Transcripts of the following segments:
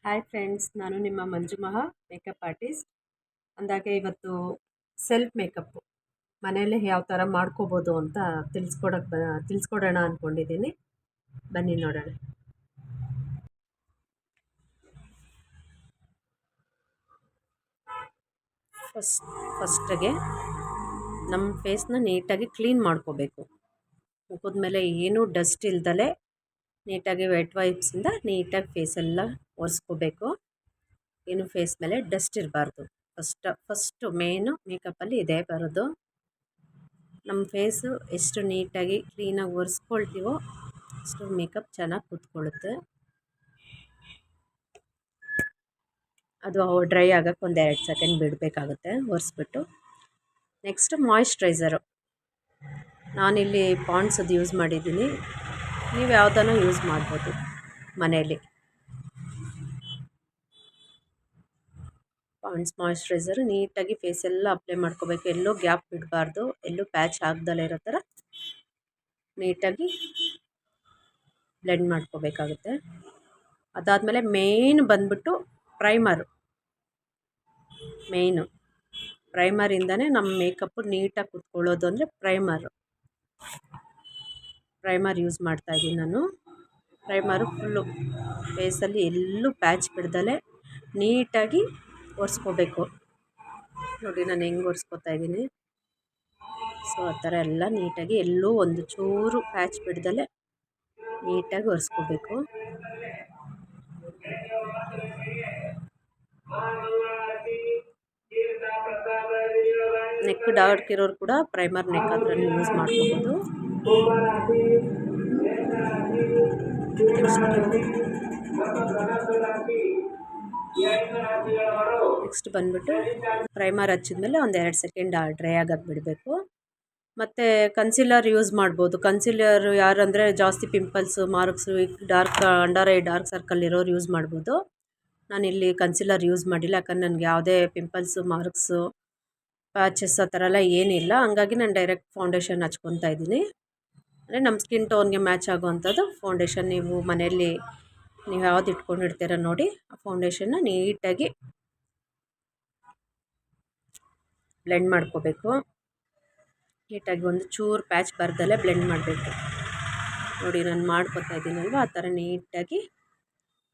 Hi friends, ನಾನು ನಿಮ್ಮ ಮಂಜು ಮಹಾ ಮೇಕಪ್ ಆರ್ಟಿಸ್ಟ್. ಅಂದಾಗೆ ಇವತ್ತು ಸೆಲ್ಫ್ ಮೇಕಪ್ಪು ಮನೆಯಲ್ಲೇ ಯಾವ ಥರ ಮಾಡ್ಕೋಬೋದು ಅಂತ ತಿಳಿಸ್ಕೊಡೋಣ ಅಂದ್ಕೊಂಡಿದ್ದೀನಿ. ಬನ್ನಿ ನೋಡೋಣ. ಫಸ್ಟಿಗೆ ನಮ್ಮ ಫೇಸ್ನ ನೀಟಾಗಿ ಕ್ಲೀನ್ ಮಾಡ್ಕೋಬೇಕು. ಮುಖದ ಮೇಲೆ ಏನೂ ಡಸ್ಟ್ ಇಲ್ದಲೆ ನೀಟಾಗಿ ವೆಟ್ ವೈಪ್ಸಿಂದ ನೀಟಾಗಿ ಫೇಸೆಲ್ಲ ಒರೆಸ್ಕೋಬೇಕು. ಏನು ಫೇಸ್ ಮೇಲೆ ಡಸ್ಟ್ ಇರಬಾರ್ದು. ಫಸ್ಟು ಮೇನು ಮೇಕಪ್ಪಲ್ಲಿ ಇದೇ ಬರೋದು. ನಮ್ಮ ಫೇಸು ಎಷ್ಟು ನೀಟಾಗಿ ಕ್ಲೀನಾಗಿ ಒರೆಸ್ಕೊಳ್ತೀವೋ ಅಷ್ಟು ಮೇಕಪ್ ಚೆನ್ನಾಗಿ ಕೂತ್ಕೊಳ್ಳುತ್ತೆ. ಅದು ಡ್ರೈ ಆಗೋಕ್ಕೆ ಒಂದು 2 ಸೆಕೆಂಡ್ ಬಿಡಬೇಕಾಗುತ್ತೆ ಒರೆಸ್ಬಿಟ್ಟು. Next moisturiser. ನಾನಿಲ್ಲಿ ಪಾಂಡ್ಸದ್ದು ಯೂಸ್ ಮಾಡಿದ್ದೀನಿ. ನೀವು ಯಾವುದನ್ನು ಯೂಸ್ ಮಾಡ್ಬೋದು ಮನೆಯಲ್ಲಿ. ಪಾಂಡ್ಸ್ ಮಾಯಿಶ್ಚರೈಸರು ನೀಟಾಗಿ ಫೇಸೆಲ್ಲ ಅಪ್ಲೈ ಮಾಡ್ಕೋಬೇಕು. ಎಲ್ಲೂ ಗ್ಯಾಪ್ ಬಿಡಬಾರ್ದು, ಎಲ್ಲೂ ಪ್ಯಾಚ್ ಆಗ್ದಲೇ ಇರೋ ಥರ ನೀಟಾಗಿ ಬ್ಲೆಂಡ್ ಮಾಡ್ಕೋಬೇಕಾಗುತ್ತೆ. ಅದಾದಮೇಲೆ ಮೇನ್ ಬಂದ್ಬಿಟ್ಟು ಪ್ರೈಮರಿಂದನೇ ನಮ್ಮ ಮೇಕಪ್ಪು ನೀಟಾಗಿ ಕೂತ್ಕೊಳ್ಳೋದು ಅಂದರೆ ಪ್ರೈಮರ್ ಯೂಸ್ ಮಾಡ್ತಾಯಿದ್ದೀನಿ ನಾನು. ಪ್ರೈಮರು ಫುಲ್ಲು ಫೇಸಲ್ಲಿ ಎಲ್ಲೂ ಪ್ಯಾಚ್ ಬಿಡ್ದಲೆ ನೀಟಾಗಿ ಒರೆಸ್ಕೋಬೇಕು. ನೋಡಿ ನಾನು ಹೆಂಗೆ ಒರೆಸ್ಕೊತಾ ಇದ್ದೀನಿ. ಸೊ ಆ ಥರ ಎಲ್ಲ ನೀಟಾಗಿ ಎಲ್ಲೂ ಒಂದು ಚೂರು ಪ್ಯಾಚ್ ಬಿಡ್ದಲೆ ನೀಟಾಗಿ ಒರೆಸ್ಕೋಬೇಕು. ನೆಕ್ ಡಾರ್ಕ್ ಇರೋರು ಕೂಡ ಪ್ರೈಮರ್ ನೆಕ್ ಹತ್ರ ಯೂಸ್ ಮಾಡ್ಕೋಬೋದು. ನೆಕ್ಸ್ಟ್ ಬಂದ್ಬಿಟ್ಟು ಪ್ರೈಮರ್ ಹಚ್ಚಿದ್ಮೇಲೆ ಒಂದು 2 ಸೆಕೆಂಡ್ ಡ್ರೈ ಆಗೋಕ್ಕೆ ಬಿಡಬೇಕು. ಮತ್ತು ಕನ್ಸಿಲರ್ ಯೂಸ್ ಮಾಡ್ಬೋದು. ಕನ್ಸಿಲರ್ ಯಾರಂದರೆ ಜಾಸ್ತಿ pimples, marks, dark under I dark circle ಇರೋರು ಯೂಸ್ ಮಾಡ್ಬೋದು. ನಾನಿಲ್ಲಿ ಕನ್ಸಿಲರ್ ಯೂಸ್ ಮಾಡಿಲ್ಲ, ಯಾಕಂದ್ರೆ ನನಗೆ ಯಾವುದೇ ಪಿಂಪಲ್ಸು, ಮಾರ್ಕ್ಸು, ಪ್ಯಾಚಸ್ ಆ ಥರ ಎಲ್ಲ ಏನಿಲ್ಲ. ಹಂಗಾಗಿ ನಾನು ಡೈರೆಕ್ಟ್ ಫೌಂಡೇಶನ್ ಹಚ್ಕೊತಾ ಇದ್ದೀನಿ. ಅಂದರೆ ನಮ್ಮ ಸ್ಕಿನ್ ಟೋನ್ಗೆ ಮ್ಯಾಚ್ ಆಗೋವಂಥದ್ದು ಫೌಂಡೇಶನ್ ನೀವು ಮನೆಯಲ್ಲಿ ನೀವು ಯಾವ್ದು ಇಟ್ಕೊಂಡಿರ್ತೀರ ನೋಡಿ ಆ ಫೌಂಡೇಶನ್ನ ನೀಟಾಗಿ ಬ್ಲೆಂಡ್ ಮಾಡ್ಕೋಬೇಕು. ನೀಟಾಗಿ ಒಂದು ಚೂರು ಪ್ಯಾಚ್ ಬರ್ದಲ್ಲೇ ಬ್ಲೆಂಡ್ ಮಾಡಬೇಕು. ನೋಡಿ ನಾನು ಮಾಡ್ಕೊತಾ ಇದ್ದೀನಲ್ವ, ಆ ಥರ ನೀಟಾಗಿ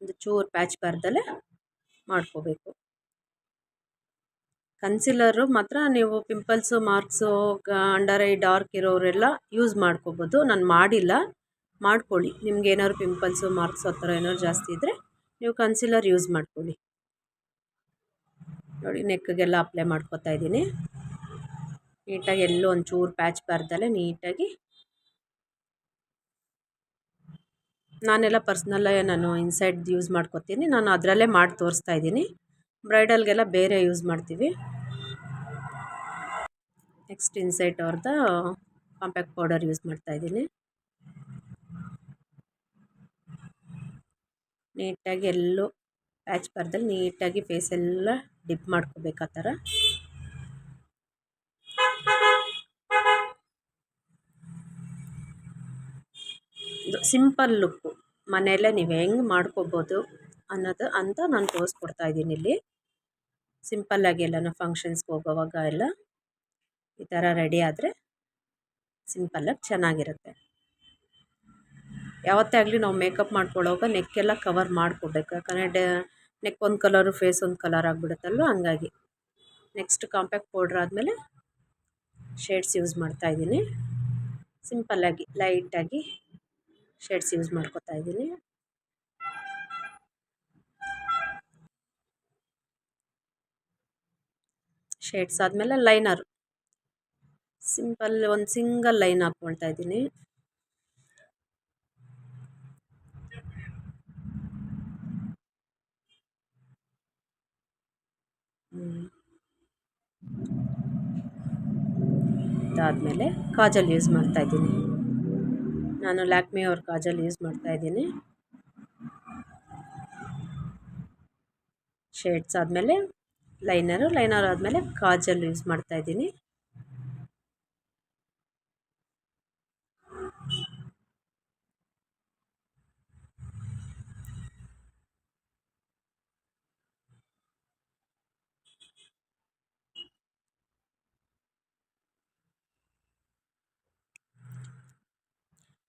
ಒಂದು ಚೂರು ಪ್ಯಾಚ್ ಬರ್ದಲ್ಲೇ ಮಾಡ್ಕೋಬೇಕು. ಕನ್ಸಿಲರು ಮಾತ್ರ ನೀವು pimples, marks, under I dark ಇರೋರೆಲ್ಲ ಯೂಸ್ ಮಾಡ್ಕೋಬೋದು. ನಾನು ಮಾಡಿಲ್ಲ, ಮಾಡ್ಕೊಳ್ಳಿ. ನಿಮ್ಗೆ ಏನಾದ್ರು ಪಿಂಪಲ್ಸು, ಮಾರ್ಕ್ಸು ಆ ಥರ ಏನಾದ್ರು ಜಾಸ್ತಿ ಇದ್ದರೆ ನೀವು ಕನ್ಸಿಲರ್ ಯೂಸ್ ಮಾಡ್ಕೊಳ್ಳಿ. ನೋಡಿ ನೆಕ್ಗೆಲ್ಲ ಅಪ್ಲೈ ಮಾಡ್ಕೊತಾ ಇದ್ದೀನಿ. ನೀಟಾಗಿ ಎಲ್ಲೂ ಒಂದು ಚೂರು ಪ್ಯಾಚ್ ಬರ್ದಲ್ಲೇ ನೀಟಾಗಿ. ನಾನೆಲ್ಲ ನಾನು ಇನ್ಸೈಡ್ ಯೂಸ್ ಮಾಡ್ಕೊತೀನಿ. ನಾನು ಅದರಲ್ಲೇ ಮಾಡಿ ತೋರಿಸ್ತಾ ಇದ್ದೀನಿ. ಬ್ರೈಡಲ್ಗೆಲ್ಲ ಬೇರೆ ಯೂಸ್ ಮಾಡ್ತೀವಿ. ನೆಕ್ಸ್ಟ್ ಇನ್ಸೈಡ್ ಅವ್ರದ್ದು ಕಾಂಪ್ಯಾಕ್ಟ್ ಪೌಡರ್ ಯೂಸ್ ಮಾಡ್ತಾಯಿದ್ದೀನಿ. ನೀಟಾಗಿ ಎಲ್ಲೂ ಪ್ಯಾಚ್ ಬರ್ದಲ್ಲಿ ನೀಟಾಗಿ ಫೇಸೆಲ್ಲ ಡಿಪ್ ಮಾಡ್ಕೋಬೇಕು. ಆ ಥರ ಸಿಂಪಲ್ ಲುಕ್ಕು ಮನೆಯಲ್ಲೇ ನೀವು ಹೆಂಗೆ ಮಾಡ್ಕೋಬೋದು ಅನ್ನೋದು ಅಂತ ನಾನು ತೋರಿಸ್ಕೊಡ್ತಾ ಇದ್ದೀನಿ ಇಲ್ಲಿ. ಸಿಂಪಲ್ಲಾಗಿ ಎಲ್ಲನೂ ಫಂಕ್ಷನ್ಸ್ಗೆ ಹೋಗೋವಾಗ ಎಲ್ಲ ಈ ಥರ ರೆಡಿ ಆದರೆ ಸಿಂಪಲ್ಲಾಗಿ ಚೆನ್ನಾಗಿರುತ್ತೆ. ಯಾವತ್ತೇ ಆಗಲಿ ನಾವು ಮೇಕಪ್ ಮಾಡ್ಕೊಳ್ಳೋವಾಗ ನೆಕ್ಕೆಲ್ಲ ಕವರ್ ಮಾಡ್ಕೋಬೇಕು. ಯಾಕಂದರೆ ನೆಕ್ ಒಂದು ಕಲರು, ಫೇಸ್ ಒಂದು ಕಲರ್ ಆಗಿಬಿಡುತ್ತಲ್ವ, ಹಂಗಾಗಿ. ನೆಕ್ಸ್ಟ್ ಕಾಂಪ್ಯಾಕ್ಟ್ ಪೌಡ್ರ್ ಆದಮೇಲೆ ಶೇಡ್ಸ್ ಯೂಸ್ ಮಾಡ್ತಾಯಿದ್ದೀನಿ. ಸಿಂಪಲ್ಲಾಗಿ ಲೈಟಾಗಿ ಶೇಡ್ಸ್ ಯೂಸ್ ಮಾಡ್ಕೊತಾ ಇದ್ದೀನಿ. ಶೇಡ್ಸ್ ಆದಮೇಲೆ ಲೈನರು ಸಿಂಪಲ್ ಒಂದು ಸಿಂಗಲ್ ಲೈನ್ ಹಾಕ್ಕೊಳ್ತಾ ಇದ್ದೀನಿ. ಅದಾದಮೇಲೆ ಕಾಜಲ್ ಯೂಸ್ ಮಾಡ್ತಾಯಿದ್ದೀನಿ. ನಾನು ಲ್ಯಾಕ್ಮಿ ಅವ್ರ ಕಾಜಲ್ ಯೂಸ್ ಮಾಡ್ತಾಯಿದ್ದೀನಿ. ಶೇಡ್ಸ್ ಆದಮೇಲೆ ಲೈನರ್ ಆದಮೇಲೆ ಕಾಜಲ್ ಯೂಸ್ ಮಾಡ್ತಾಯಿದ್ದೀನಿ.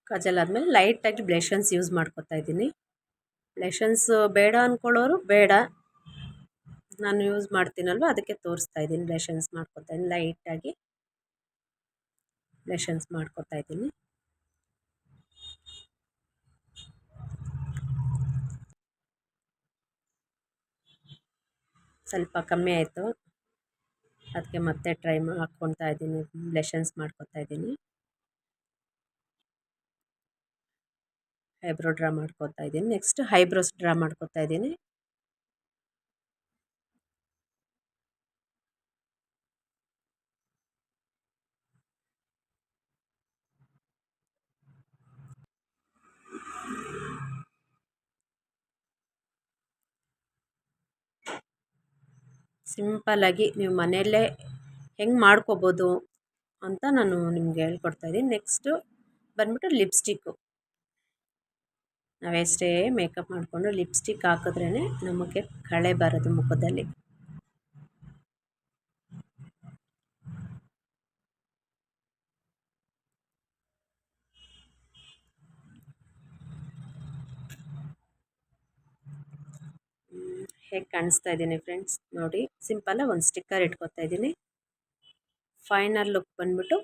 ಕಾಜಲ್ ಆದಮೇಲೆ ಲೈಟಾಗಿ ಬ್ಲೆಷನ್ಸ್ ಯೂಸ್ ಮಾಡ್ಕೊತಾ ಇದ್ದೀನಿ. ಬ್ಲೆಷನ್ಸ್ ಬೇಡ ಅಂದ್ಕೊಳ್ಳೋರು ಬೇಡ, ನಾನು ಯೂಸ್ ಮಾಡ್ತೀನಲ್ವ ಅದಕ್ಕೆ ತೋರಿಸ್ತಾ ಇದ್ದೀನಿ. ಬ್ಲೆಷನ್ಸ್ ಮಾಡ್ಕೊತಾ ಇದ್ದೀನಿ, ಲೈಟಾಗಿ ಬ್ಲೆಷನ್ಸ್ ಮಾಡ್ಕೊತಾ ಇದ್ದೀನಿ. ಸ್ವಲ್ಪ ಕಮ್ಮಿ ಆಯಿತು, ಅದಕ್ಕೆ ಮತ್ತೆ ಟ್ರೈ ಹಾಕ್ಕೊತಾ ಇದ್ದೀನಿ, ಬ್ಲೆಷನ್ಸ್ ಮಾಡ್ಕೊತಾ ಇದ್ದೀನಿ. ಐಬ್ರೋ ಡ್ರಾ ಮಾಡ್ಕೊತಾ ಇದ್ದೀನಿ. ನೆಕ್ಸ್ಟ್ ಐಬ್ರೋಸ್ ಡ್ರಾ ಮಾಡ್ಕೊತಾ ಇದ್ದೀನಿ. ಸಿಂಪಲ್ಲಾಗಿ ನೀವು ಮನೆಯಲ್ಲೇ ಹೆಂಗೆ ಮಾಡ್ಕೋಬೋದು ಅಂತ ನಾನು ನಿಮ್ಗೆ ಹೇಳ್ಕೊಡ್ತಾ ಇದ್ದೀನಿ. ನೆಕ್ಸ್ಟು ಬಂದ್ಬಿಟ್ಟು ಲಿಪ್ಸ್ಟಿಕ್ಕು. ನಾವೆಷ್ಟೇ ಮೇಕಪ್ ಮಾಡಿಕೊಂಡು ಲಿಪ್ಸ್ಟಿಕ್ ಹಾಕಿದ್ರೇ ನಮಗೆ ಕಳೆ ಬರೋದು ಮುಖದಲ್ಲಿ. ಹೇಗೆ ಕಾಣಿಸ್ತಾ ಇದ್ದೀನಿ ಫ್ರೆಂಡ್ಸ್ ನೋಡಿ. ಸಿಂಪಲ್ಲಾಗಿ ಒಂದು ಸ್ಟಿಕ್ಕರ್ ಇಟ್ಕೊತಾ ಇದ್ದೀನಿ. ಫೈನಲ್ ಲುಕ್ ಬಂದ್ಬಿಟ್ಟು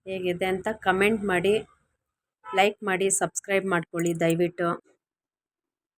ಹೇಗಿದೆ ಅಂತ ಕಮೆಂಟ್ ಮಾಡಿ, ಲೈಕ್ ಮಾಡಿ, ಸಬ್ಸ್ಕ್ರೈಬ್ ಮಾಡ್ಕೊಳ್ಳಿ ದಯವಿಟ್ಟು.